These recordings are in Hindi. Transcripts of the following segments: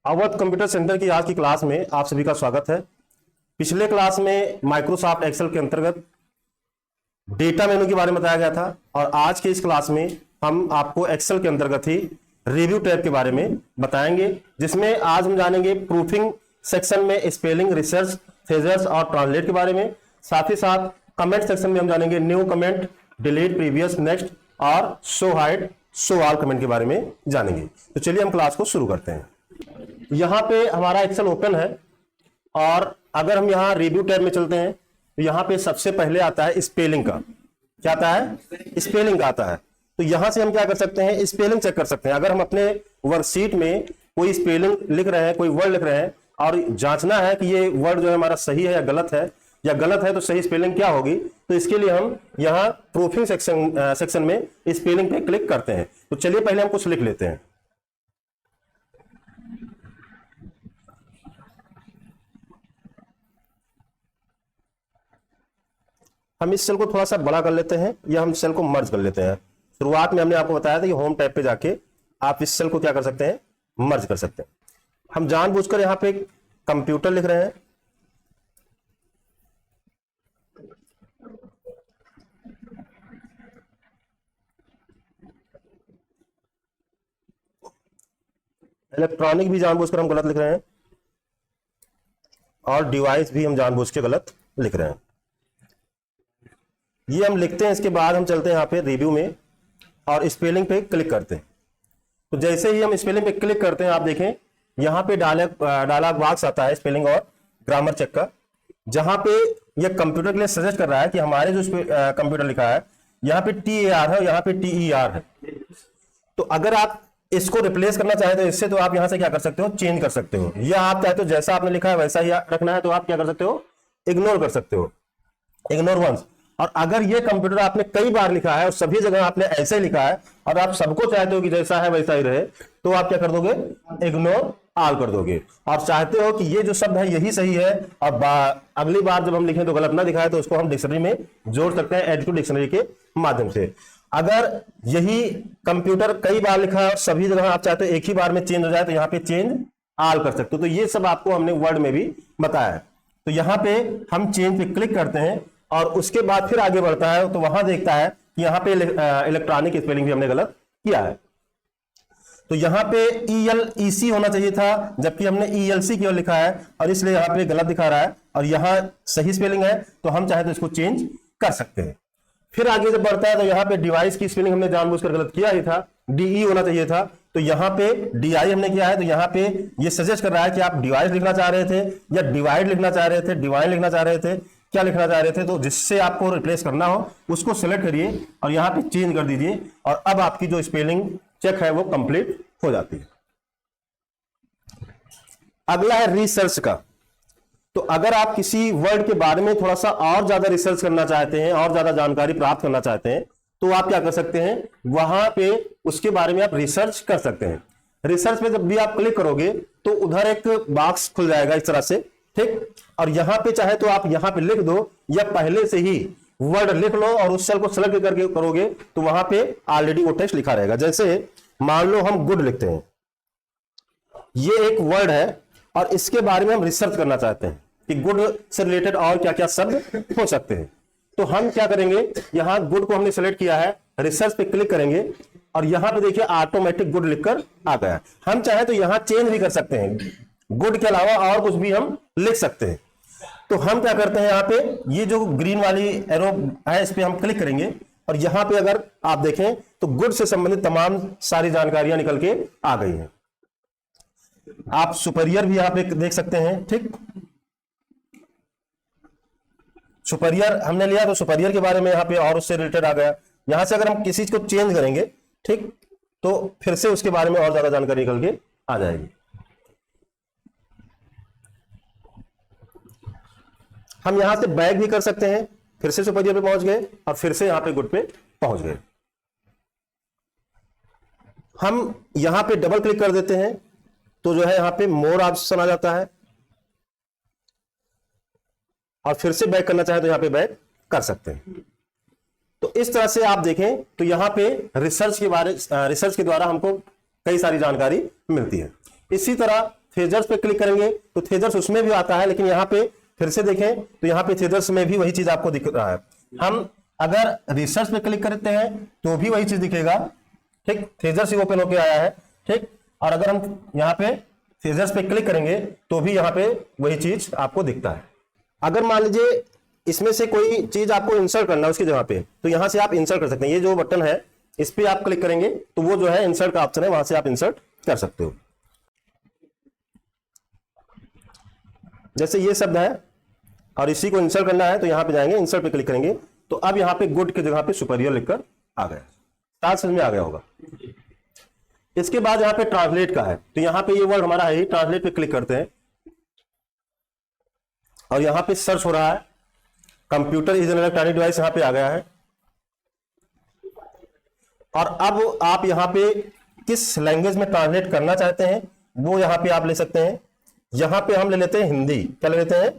अवध कंप्यूटर सेंटर की आज की क्लास में आप सभी का स्वागत है। पिछले क्लास में माइक्रोसॉफ्ट एक्सेल के अंतर्गत डेटा मेनू के बारे में बताया गया था और आज के इस क्लास में हम आपको एक्सेल के अंतर्गत ही रिव्यू टैब के बारे में बताएंगे, जिसमें आज हम जानेंगे प्रूफिंग सेक्शन में स्पेलिंग, रिसर्च, फेजर्स और ट्रांसलेट के बारे में। साथ ही साथ कमेंट सेक्शन में हम जानेंगे new comment, delete, previous, next और show hide, show all comment के बारे में जानेंगे। तो चलिए हम क्लास को शुरू करते हैं। यहाँ पे हमारा एक्सेल ओपन है और अगर हम यहाँ रिव्यू टैब में चलते हैं तो यहाँ पे सबसे पहले आता है स्पेलिंग का। क्या आता है? स्पेलिंग का आता है। तो यहाँ से हम क्या कर सकते हैं? स्पेलिंग चेक कर सकते हैं। अगर हम अपने वर्कशीट में कोई स्पेलिंग लिख रहे हैं, कोई वर्ड लिख रहे हैं और जांचना है कि ये वर्ड जो है हमारा सही है या गलत है तो सही स्पेलिंग क्या होगी, तो इसके लिए हम यहाँ प्रूफिंग सेक्शन में स्पेलिंग पे क्लिक करते हैं। तो चलिए पहले हम कुछ लिख लेते हैं। हम इस सेल को थोड़ा सा बड़ा कर लेते हैं या हम सेल को मर्ज कर लेते हैं। शुरुआत में हमने आपको बताया था कि होम टैब पे जाके आप इस सेल को क्या कर सकते हैं? मर्ज कर सकते हैं। हम जानबूझकर यहां पे कंप्यूटर लिख रहे हैं। इलेक्ट्रॉनिक भी जानबूझकर हम गलत लिख रहे हैं और डिवाइस भी हम जानबूझ के गलत लिख रहे हैं। ये हम लिखते हैं, इसके बाद हम चलते हैं यहाँ पे रिव्यू में और स्पेलिंग पे क्लिक करते हैं। तो जैसे ही हम स्पेलिंग पे क्लिक करते हैं, आप देखें यहाँ पे डायलॉग बॉक्स आता है स्पेलिंग और ग्रामर चेक का, जहां पे ये कंप्यूटर के लिए सजेस्ट कर रहा है कि हमारे जो कंप्यूटर लिखा है यहाँ पे TAR है, यहाँ पे TER है। तो अगर आप इसको रिप्लेस करना चाहे तो इससे तो आप यहां से क्या कर सकते हो? चेंज कर सकते हो, या आप चाहे तो जैसा आपने लिखा है वैसा ही रखना है तो आप क्या कर सकते हो? इग्नोर कर सकते हो, इग्नोर वंस। और अगर ये कंप्यूटर आपने कई बार लिखा है और सभी जगह आपने ऐसे लिखा है और आप सबको चाहते हो कि जैसा है वैसा ही रहे, तो आप क्या कर दोगे? इग्नोर ऑल कर दोगे। और चाहते हो कि ये जो शब्द है यही सही है और अगली बार जब हम लिखें तो गलत ना दिखाए, तो उसको हम डिक्शनरी में जोड़ सकते हैं एड टू डिक्शनरी के माध्यम से। अगर यही कंप्यूटर कई बार लिखा है और सभी जगह आप चाहते हो एक ही बार में चेंज हो जाए, तो यहाँ पे चेंज ऑल कर सकते हो। तो ये सब आपको हमने वर्ड में भी बताया है। तो यहाँ पे हम चेंज पे क्लिक करते हैं और उसके बाद फिर आगे बढ़ता है तो वहां देखता है कि यहाँ पे इलेक्ट्रॉनिक स्पेलिंग भी हमने गलत किया है। तो यहाँ पे ELEC होना चाहिए था, जबकि हमने ELC की ओर लिखा है और इसलिए यहाँ पे गलत दिखा रहा है, और यहाँ सही स्पेलिंग है तो हम चाहे तो इसको चेंज कर सकते हैं। फिर आगे जब बढ़ता है तो यहाँ पे डिवाइस की स्पेलिंग हमने जानबूझकर गलत किया ही था, DE होना चाहिए था, तो यहाँ पे DI हमने किया है। तो यहाँ पे ये सजेस्ट कर रहा है कि आप डिवाइस लिखना चाह रहे थे या डिवाइड लिखना चाह रहे थे, डिवाइन लिखना चाह रहे थे, क्या लिखना चाह रहे थे। तो जिससे आपको रिप्लेस करना हो उसको सिलेक्ट करिए और यहाँ पे चेंज कर दीजिए, और अब आपकी जो स्पेलिंग चेक है वो कंप्लीट हो जाती है। अगला है रिसर्च का। तो अगर आप किसी वर्ड के बारे में थोड़ा सा और ज्यादा रिसर्च करना चाहते हैं और ज्यादा जानकारी प्राप्त करना चाहते हैं, तो आप क्या कर सकते हैं? वहां पे उसके बारे में आप रिसर्च कर सकते हैं। रिसर्च पे जब भी आप क्लिक करोगे तो उधर एक बॉक्स खुल जाएगा इस तरह से, ठीक। और यहां पे चाहे तो आप यहां पे लिख दो या पहले से ही वर्ड लिख लो और उस सेल को सेलेक्ट करके करोगे तो वहां पे ऑलरेडी वो टेक्स्ट लिखा रहेगा। जैसे मान लो हम गुड लिखते हैं, ये एक वर्ड है और इसके बारे में हम रिसर्च करना चाहते हैं कि गुड से रिलेटेड और क्या क्या शब्द हो सकते हैं। तो हम क्या करेंगे? यहां गुड को हमने सेलेक्ट किया है, रिसर्च पे क्लिक करेंगे और यहां पे देखिए ऑटोमेटिक गुड लिखकर आ गया। हम चाहे तो यहां चेंज भी कर सकते हैं, गुड के अलावा और कुछ भी हम लिख सकते हैं। तो हम क्या करते हैं? यहाँ पे ये जो ग्रीन वाली एरो है इस पे हम क्लिक करेंगे और यहां पे अगर आप देखें तो गुड से संबंधित तमाम सारी जानकारियां निकल के आ गई हैं। आप सुपीरियर भी यहां पे देख सकते हैं, ठीक। सुपीरियर हमने लिया तो सुपीरियर के बारे में यहां पे और उससे रिलेटेड आ गया। यहां से अगर हम किसी चीज को चेंज करेंगे, ठीक, तो फिर से उसके बारे में और ज्यादा जानकारी निकल के आ जाएगी। हम यहां से बैक भी कर सकते हैं, फिर से सुपीरियर पे पहुंच गए और फिर से यहां पे गुड पे पहुंच गए। हम यहां पे डबल क्लिक कर देते हैं तो जो है यहां पे मोर ऑप्शन आ जाता है और फिर से बैक करना चाहे तो यहां पे बैक कर सकते हैं। तो इस तरह से आप देखें तो यहां पे रिसर्च के द्वारा हमको कई सारी जानकारी मिलती है। इसी तरह थेजर्स पे क्लिक करेंगे तो थेजर्स उसमें भी आता है, लेकिन यहाँ पे फिर से देखें तो यहाँ पे थेजर्स में भी वही चीज आपको दिख रहा है। हम अगर रिसर्च पे क्लिक करते हैं तो भी वही चीज दिखेगा, ठीक, थेजर्स ही ओपन होके आया है, ठीक। और अगर हम यहाँ पे थेजर्स पे क्लिक करेंगे तो भी यहाँ पे वही चीज आपको दिखता है। अगर मान लीजिए इसमें से कोई चीज आपको इंसर्ट करना है उसकी जगह पे, तो यहां से आप इंसर्ट कर सकते हैं। ये जो बटन है इस पे आप क्लिक करेंगे तो वो जो है इंसर्ट का ऑप्शन है, वहां से आप इंसर्ट कर सकते हो। जैसे ये शब्द है और इसी को इंसर्ट करना है तो यहां पे जाएंगे, इंसर्ट पे क्लिक करेंगे तो अब यहां पे गुड की जगह पे सुपीरियर लिखकर आ गया। साथ समझ में आ गया होगा। इसके बाद यहां पे ट्रांसलेट का है, तो यहां पे ये वर्ड हमारा है, ट्रांसलेट पे क्लिक करते हैं और यहां पे सर्च हो रहा है, computer is an electronic device यहां पे आ गया है। और अब आप यहां पे किस लैंग्वेज में ट्रांसलेट करना चाहते हैं वो यहां पे आप ले सकते हैं। यहां पे हम ले लेते हैं हिंदी, क्या ले लेते हैं,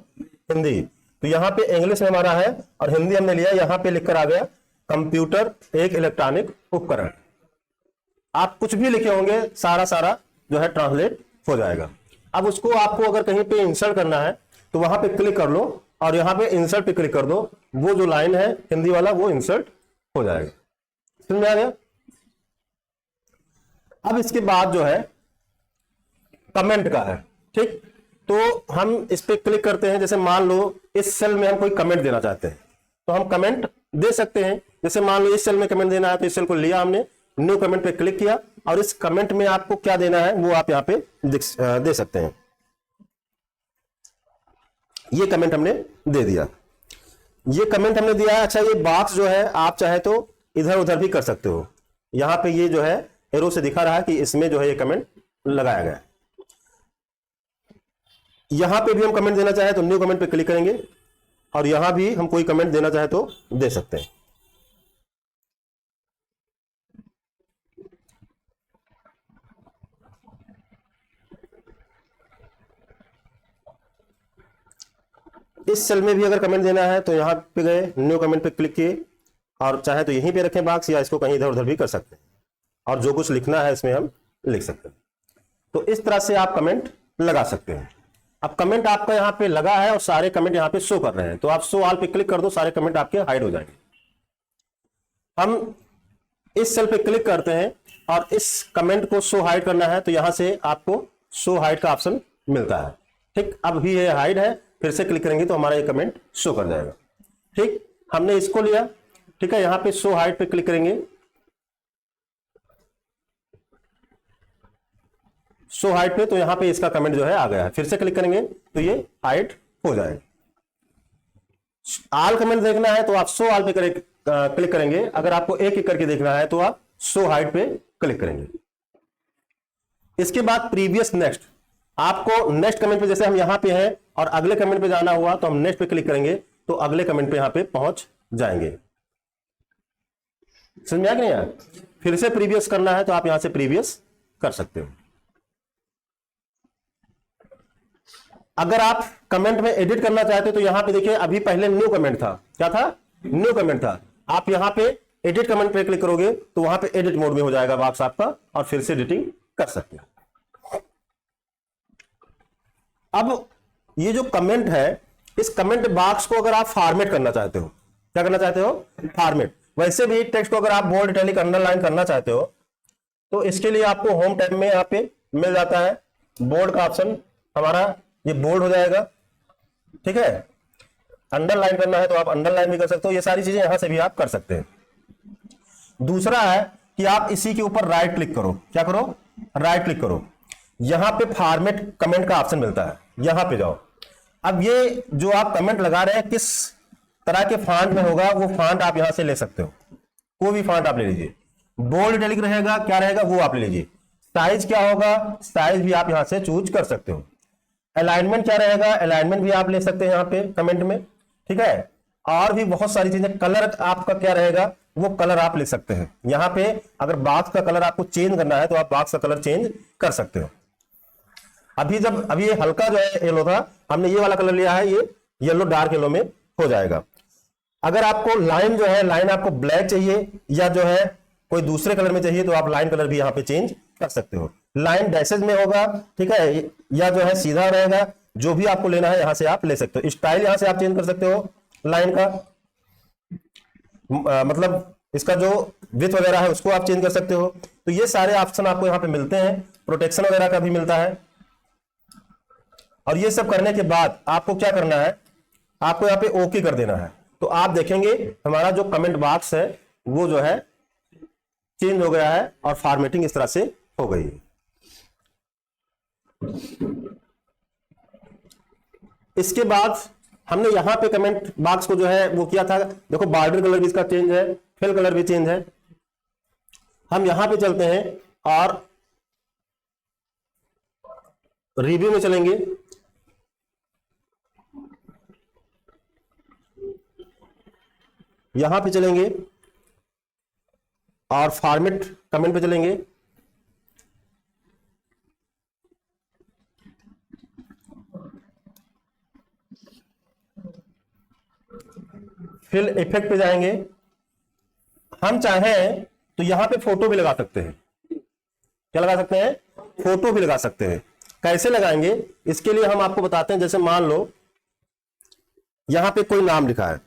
हिंदी। तो यहां पे इंग्लिश में हमारा है और हिंदी हमने लिया, यहां पे लिखकर आ गया कंप्यूटर एक इलेक्ट्रॉनिक उपकरण। आप कुछ भी लिखे होंगे सारा जो है ट्रांसलेट हो जाएगा। अब उसको आपको अगर कहीं पे इंसर्ट करना है तो वहां पे क्लिक कर लो और यहां पे इंसर्ट पे क्लिक कर दो, वो जो लाइन है हिंदी वाला वो इंसर्ट हो जाएगा। समझ में आ गया। अब इसके बाद जो है कमेंट का है, ठीक। तो हम इस पे क्लिक करते हैं, जैसे मान लो इस सेल में हम कोई कमेंट देना चाहते हैं तो हम कमेंट दे सकते हैं। जैसे मान लो इस सेल में कमेंट देना है तो इस सेल को लिया हमने, न्यू कमेंट पे क्लिक किया और इस कमेंट में आपको क्या देना है वो आप यहां पे दे सकते हैं। ये कमेंट हमने दे दिया, ये कमेंट हमने दिया है। अच्छा, ये बॉक्स जो है आप चाहे तो इधर उधर भी कर सकते हो। यहां पे ये जो है एरो से दिखा रहा है कि इसमें जो है ये कमेंट लगाया गया है। यहां पे भी हम कमेंट देना चाहे तो न्यू कमेंट पे क्लिक करेंगे और यहां भी हम कोई कमेंट देना चाहे तो दे सकते हैं। इस सेल में भी अगर कमेंट देना है तो यहां पे गए, न्यू कमेंट पे क्लिक किए और चाहे तो यहीं पे रखें बॉक्स या इसको कहीं इधर उधर भी कर सकते हैं और जो कुछ लिखना है इसमें हम लिख सकते हैं। तो इस तरह से आप कमेंट लगा सकते हैं। अब कमेंट आपका यहां पे लगा है और सारे कमेंट यहां पे शो कर रहे हैं, तो आप शो ऑल पे क्लिक कर दो, सारे कमेंट आपके हाइड हो जाएंगे। हम इस सेल पे क्लिक करते हैं और इस कमेंट को शो हाइड करना है तो यहां से आपको शो हाइड का ऑप्शन मिलता है, ठीक। अब भी ये हाइड है, फिर से क्लिक करेंगे तो हमारा ये कमेंट शो कर जाएगा, ठीक। हमने इसको लिया, ठीक है। यहां पे शो हाइड पे क्लिक करेंगे, शो हाइड पे, तो यहां पे इसका कमेंट जो है आ गया है। फिर से क्लिक करेंगे तो ये हाइड हो जाएगा। ऑल कमेंट देखना है तो आप शो ऑल पे क्लिक करेंगे, अगर आपको एक एक करके देखना है तो आप शो हाइड पे क्लिक करेंगे। इसके बाद प्रीवियस नेक्स्ट, आपको नेक्स्ट कमेंट पे, जैसे हम यहां पे हैं और अगले कमेंट पे जाना हुआ तो हम नेक्स्ट पे क्लिक करेंगे तो अगले कमेंट पे यहां पे पहुंच जाएंगे। समझ में आ गया। फिर से प्रीवियस करना है तो आप यहां से प्रीवियस कर सकते हो। अगर आप कमेंट में एडिट करना चाहते हो तो यहां पे देखिए, अभी पहले न्यू कमेंट था, क्या था, न्यू कमेंट था। आप यहां पे एडिट कमेंट पे क्लिक करोगे तो वहां पे एडिट मोड में हो जाएगा बॉक्स आपका और फिर से एडिटिंग कर सकते हो। अब ये जो कमेंट है, इस कमेंट बॉक्स को अगर आप फॉर्मेट करना चाहते हो, क्या करना चाहते हो, फॉर्मेट। वैसे भी टेक्स्ट को अगर आप बोल्ड, इटैलिक, अंडरलाइन करना चाहते हो तो इसके लिए आपको होम टैब में यहाँ पे मिल जाता है बोल्ड का ऑप्शन, हमारा ये बोल्ड हो जाएगा, ठीक है। अंडरलाइन करना है तो आप अंडरलाइन भी कर सकते हो, ये सारी चीजें यहां से भी आप कर सकते हैं। दूसरा है कि आप इसी के ऊपर राइट क्लिक करो, क्या करो, राइट क्लिक करो, यहां पे फॉर्मेट कमेंट का ऑप्शन मिलता है, यहां पे जाओ। अब ये जो आप कमेंट लगा रहे हैं किस तरह के फॉन्ट में होगा वो फॉन्ट आप यहां से ले सकते हो, कोई भी फॉन्ट आप ले लीजिए। बोल्ड, इटैलिक रहेगा, क्या रहेगा वो आप ले लीजिए। साइज क्या होगा, साइज भी आप यहां से चूज कर सकते हो। अलाइनमेंट क्या रहेगा, अलाइनमेंट भी आप ले सकते हैं यहाँ पे कमेंट में, ठीक है। और भी बहुत सारी चीजें, कलर आपका क्या रहेगा वो कलर आप ले सकते हैं। यहाँ पे अगर बॉक्स का कलर आपको चेंज करना है तो आप बॉक्स का कलर चेंज कर सकते हो। अभी ये हल्का जो है येलो था, हमने ये वाला कलर लिया है, ये येलो डार्क येलो में हो जाएगा। अगर आपको लाइन जो है, लाइन आपको ब्लैक चाहिए या जो है कोई दूसरे कलर में चाहिए तो आप लाइन कलर भी यहाँ पे चेंज कर सकते हो। लाइन डैशेज में होगा, ठीक है, या जो है सीधा रहेगा, जो भी आपको लेना है यहां से आप ले सकते हो। स्टाइल यहां से आप चेंज कर सकते हो लाइन का, मतलब इसका जो विड्थ वगैरह है उसको आप चेंज कर सकते हो। तो ये सारे ऑप्शन आपको यहाँ पे मिलते हैं, प्रोटेक्शन वगैरह का भी मिलता है। और ये सब करने के बाद आपको क्या करना है, आपको यहाँ पे ओके कर देना है। तो आप देखेंगे हमारा जो कमेंट बॉक्स है वो जो है चेंज हो गया है और फॉर्मेटिंग इस तरह से हो गई है। इसके बाद हमने यहां पे कमेंट बॉक्स को जो है वो किया था, देखो बॉर्डर कलर भी इसका चेंज है, फिल कलर भी चेंज है। हम यहां पे चलते हैं और रिव्यू में चलेंगे। यहां पे चलेंगे और फॉर्मेट कमेंट पे चलेंगे। फिल इफेक्ट पे जाएंगे। हम चाहें तो यहां पे फोटो भी लगा सकते हैं। क्या लगा सकते हैं? फोटो भी लगा सकते हैं। कैसे लगाएंगे इसके लिए हम आपको बताते हैं। जैसे मान लो यहां पे कोई नाम लिखा है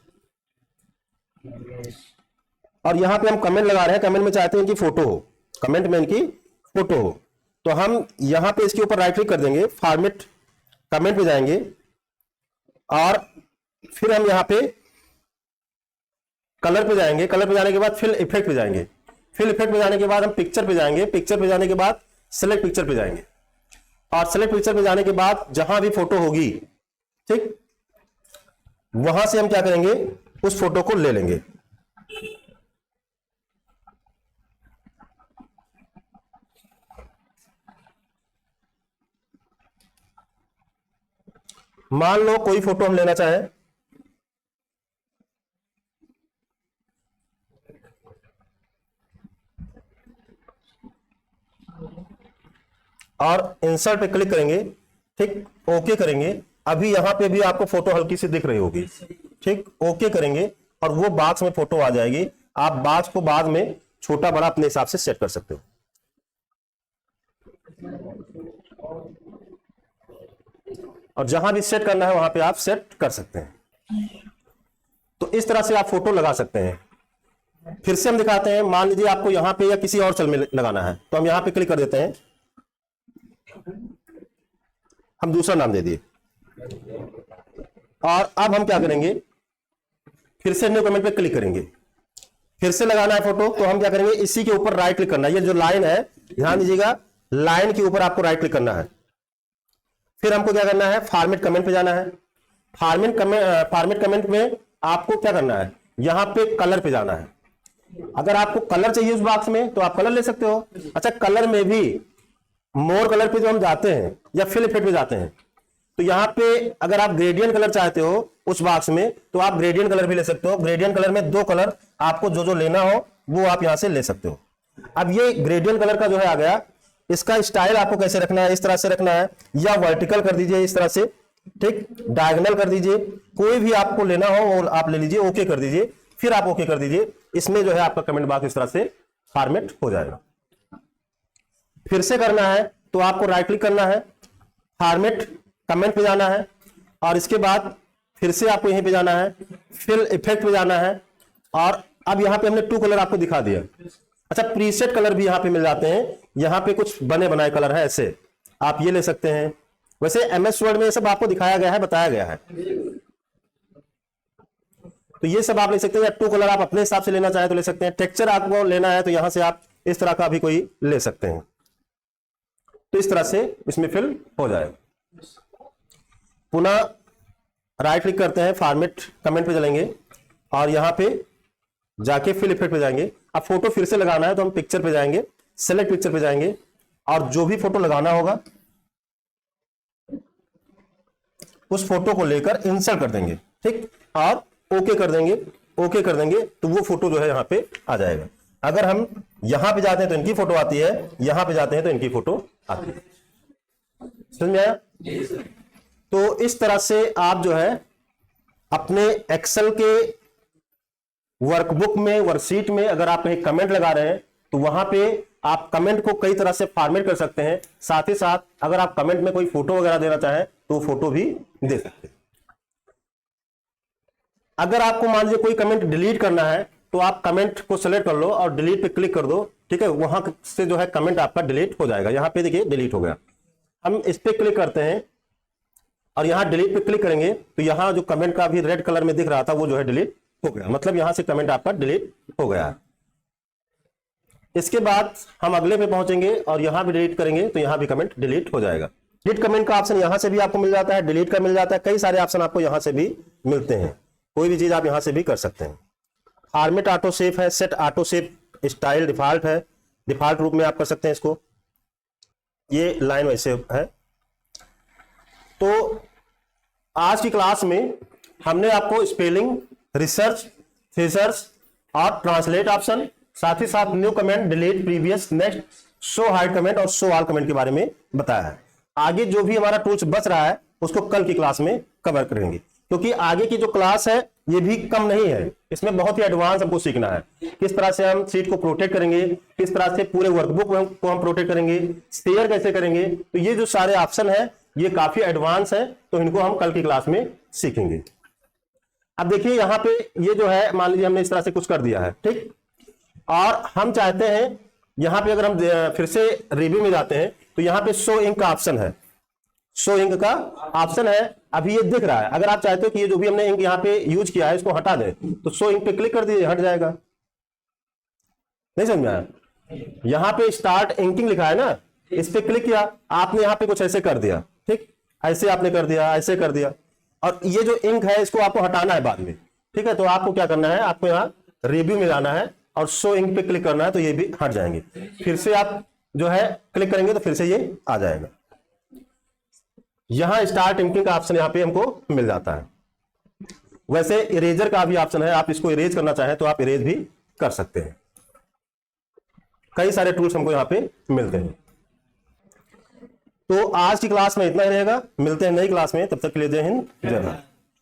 और यहां पे हम कमेंट लगा रहे हैं, कमेंट में चाहते हैं कि फोटो हो, कमेंट में इनकी फोटो हो, तो हम यहां पे इसके ऊपर राइट क्लिक कर देंगे, फॉर्मेट कमेंट पे जाएंगे और फिर हम यहां पे कलर पे जाएंगे। कलर पे जाने के बाद फिल इफेक्ट पे जाएंगे। फिल इफेक्ट पे जाने के बाद हम पिक्चर पे जाएंगे। पिक्चर पे जाने के बाद सेलेक्ट पिक्चर पे जाएंगे और सेलेक्ट पिक्चर पे जाने के बाद जहां भी फोटो होगी, ठीक, वहां से हम क्या करेंगे, उस फोटो को ले लेंगे। मान लो कोई फोटो हम लेना चाहें, और इंसर्ट पे क्लिक करेंगे, ठीक, ओके करेंगे। अभी यहां पे भी आपको फोटो हल्की सी दिख रही होगी, ठीक, ओके करेंगे और वो बॉक्स में फोटो आ जाएगी। आप बॉक्स को बाद में छोटा बड़ा अपने हिसाब से सेट कर सकते हो। और जहां भी सेट करना है वहां पे आप सेट कर सकते हैं। तो इस तरह से आप फोटो लगा सकते हैं। फिर से हम दिखाते हैं। मान लीजिए आपको यहां पे या किसी और सेल में लगाना है, तो हम यहां पे क्लिक कर देते हैं, हम दूसरा नाम दे दिए और अब हम क्या करेंगे, फिर से न्यू कमेंट पे क्लिक करेंगे। फिर से लगाना है फोटो, तो हम क्या करेंगे, इसी के ऊपर राइट क्लिक करना है। ये जो लाइन है, ध्यान दीजिएगा, लाइन के ऊपर आपको राइट क्लिक करना है। फिर हमको क्या करना है, फॉर्मेट कमेंट पे जाना है। फॉर्मेट कमेंट में आपको क्या करना है, यहां पे कलर पे जाना है। अगर आपको कलर चाहिए उस बॉक्स में तो आप कलर ले सकते हो। अच्छा, कलर में भी मोर कलर पे जो हम जाते हैं या फिल इफेक्ट पे जाते हैं, तो यहां पे अगर आप ग्रेडियंट कलर चाहते हो उस बॉक्स में तो आप ग्रेडियंट कलर भी ले सकते हो। ग्रेडियंट कलर में 2 कलर आपको जो जो लेना हो वो आप यहां से ले सकते हो। अब ये ग्रेडियंट कलर का जो है आ गया, इसका स्टाइल आपको कैसे रखना है, इस तरह से रखना है या वर्टिकल कर दीजिए इस तरह से, ठीक, डायगोनल कर दीजिए, कोई भी आपको लेना हो वो आप ले लीजिए, ओके कर दीजिए। फिर आप ओके कर दीजिए, इसमें जो है आपका कमेंट बॉक्स इस तरह से फॉर्मेट हो जाएगा। फिर से करना है तो आपको राइट क्लिक करना है, फॉर्मेट कमेंट पे जाना है और इसके बाद फिर से आपको यहीं पे जाना है, फिल इफेक्ट पे जाना है और अब यहां पे हमने 2 कलर आपको दिखा दिया। अच्छा, प्रीसेट कलर भी यहां पे मिल जाते हैं। यहां पे कुछ बने बनाए कलर है, ऐसे आप ये ले सकते हैं। वैसे MS वर्ड में ये सब आपको दिखाया गया है, बताया गया है, तो ये सब आप ले सकते हैं। या 2 कलर आप अपने हिसाब से लेना चाहें तो ले सकते हैं। टेक्सचर आपको लेना है तो यहां से आप इस तरह का भी कोई ले सकते हैं। तो इस तरह से इसमें फिल हो जाएगा। पुनः राइट क्लिक करते हैं, फॉर्मेट कमेंट पे चलेंगे और यहां पे जाके फिल इफेक्ट पे जाएंगे। अब फोटो फिर से लगाना है तो हम पिक्चर पे जाएंगे, सेलेक्ट पिक्चर पे जाएंगे और जो भी फोटो लगाना होगा उस फोटो को लेकर इंसर्ट कर देंगे, ठीक, और ओके कर देंगे। ओके कर देंगे तो वो फोटो जो है यहां पे आ जाएगा। अगर हम यहां पे जाते हैं तो इनकी फोटो आती है, यहां पे जाते हैं तो इनकी फोटो आती है। समझ में आया? तो इस तरह से आप जो है अपने एक्सेल के वर्कबुक में, वर्कशीट में अगर आप कहीं कमेंट लगा रहे हैं तो वहां पे आप कमेंट को कई तरह से फॉर्मेट कर सकते हैं। साथ ही साथ अगर आप कमेंट में कोई फोटो वगैरह देना चाहें तो वो फोटो भी दे सकते हैं। अगर आपको मान लीजिए कोई कमेंट डिलीट करना है तो आप कमेंट को सेलेक्ट कर लो और डिलीट पे क्लिक कर दो, ठीक है, वहां से जो है कमेंट आपका डिलीट हो जाएगा। यहां पे देखिए डिलीट हो गया। हम इस पे क्लिक करते हैं और यहां डिलीट पे क्लिक करेंगे तो यहां जो कमेंट का भी रेड कलर में दिख रहा था वो जो है डिलीट हो गया, मतलब यहां से कमेंट आपका डिलीट हो गया। इसके बाद हम अगले पे पहुंचेंगे और यहां भी डिलीट करेंगे तो यहां भी कमेंट डिलीट हो जाएगा। डिलीट कमेंट का ऑप्शन यहां से भी आपको मिल जाता है, डिलीट का मिल जाता है, कई सारे ऑप्शन आपको यहां से भी मिलते हैं। कोई भी चीज आप यहां से भी कर सकते हैं। फॉर्मेट ऑटो सेव है, set auto save style default है, डिफॉल्ट रूप में आप कर सकते हैं इसको। ये लाइन वैसे है। तो आज की क्लास में हमने आपको स्पेलिंग, रिसर्च, थीसर्स और ट्रांसलेट ऑप्शन, साथ ही साथ new comment, delete, previous, next, show hide comment और शो ऑल कमेंट के बारे में बताया है। आगे जो भी हमारा टूल्स बच रहा है उसको कल की क्लास में कवर करेंगे, क्योंकि आगे की जो क्लास है ये भी कम नहीं है, इसमें बहुत ही एडवांस हमको सीखना है। किस तरह से हम शीट को प्रोटेक्ट करेंगे, किस तरह से पूरे वर्कबुक को हम प्रोटेक्ट करेंगे, शेयर कैसे करेंगे, तो ये जो सारे ऑप्शन है ये काफी एडवांस है, तो इनको हम कल की क्लास में सीखेंगे। अब देखिए यहाँ पे ये जो है, मान लीजिए हमने इस तरह से कुछ कर दिया है, ठीक, और हम चाहते हैं यहाँ पे अगर हम फिर से रिव्यू में जाते हैं तो यहाँ पे शो इंक का ऑप्शन है, शो इंक का ऑप्शन है, अभी ये दिख रहा है। अगर आप चाहते हो कि ये जो भी हमने इंक यहाँ पे यूज किया है इसको हटा दें तो शो इंक पे क्लिक कर दीजिए, हट जाएगा। नहीं समझ में आया? यहाँ पे स्टार्ट इंकिंग लिखा है ना, इस पे क्लिक किया, आपने यहाँ पे कुछ ऐसे कर दिया, ठीक, ऐसे आपने कर दिया, ऐसे कर दिया, और ये जो इंक है इसको आपको हटाना है बाद में, ठीक है। तो आपको क्या करना है, आपको यहाँ रिव्यू में जाना है और शो इंक पे क्लिक करना है, तो ये भी हट जाएंगे। फिर से आप जो है क्लिक करेंगे तो फिर से ये आ जाएगा। यहां स्टार्ट इंकिंग का ऑप्शन यहां पे हमको मिल जाता है। वैसे इरेजर का भी ऑप्शन है, आप इसको इरेज करना चाहें तो आप इरेज भी कर सकते हैं। कई सारे टूल्स हमको यहां पे मिलते हैं। तो आज की क्लास में इतना ही रहेगा, मिलते हैं नई क्लास में, तब तक के लिए जय हिंद, जय भारत।